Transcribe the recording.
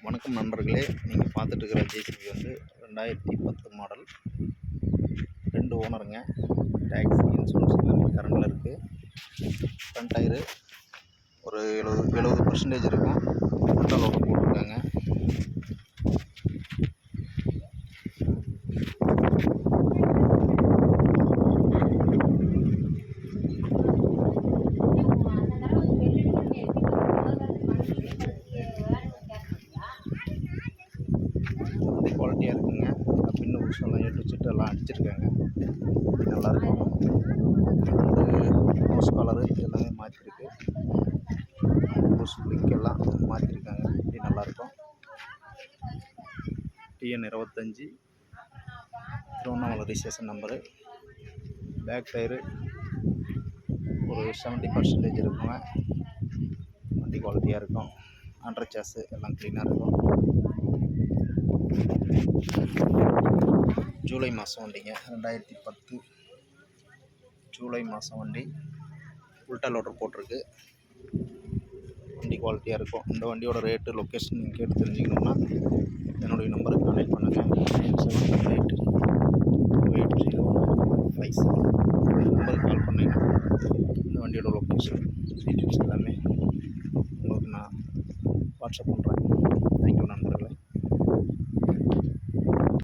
வணக்கம் நண்பர்களே, நீங்கள் பார்த்துட்டு இருக்கிற ஜேசிபி வந்து 2010 மாடல், 2 ஓனருங்க. டேக்ஸி இன்சூரன்ஸ் எல்லாமே கரண்டில் இருக்குது. ஃப்ரண்ட் டயரு ஒரு 70% இருக்கும். ஃபுல் லோடு போட்டிருக்காங்க. வண்டி குவாலிட்டியாக இருக்குங்க. பின்னு புஷெல்லாம் எல்லாம் அடிச்சிருக்காங்க. நல்லாயிருக்கும். ஹவுஸ் கலரு எல்லாமே மாற்றிருக்கு. ஹவுஸ் பிளிக் எல்லாம் மாற்றிருக்காங்க. வண்டி நல்லாயிருக்கும். TN 25 Tiruvannamalai registration number. Back tyre ஒரு 70% இருக்குங்க. வண்டி குவாலிட்டியாக இருக்கும். அண்டர் சேஸு எல்லாம் க்ளீனாக இருக்கும். ஜூலை மாதம் வண்டிங்க, 2010 ஜூலை மாதம் வண்டி. உல்டா லோடர் போட்டிருக்கு. வண்டி குவாலிட்டியாக இருக்கும். இந்த வண்டியோட ரேட்டு, லொக்கேஷன் நீங்கள் கேட்டு தெரிஞ்சுக்கணுன்னா என்னுடைய நம்பருக்கு கான்டெக்ட் பண்ணுங்கள். 97882805 இந்த நம்பருக்கு கால் பண்ணிங்கன்னா இந்த வண்டியோட லொக்கேஷன் டீட்டெயில்ஸ் எல்லாமே உங்களுக்கு நான் வாட்ஸ்அப் பண்ணுறேன்.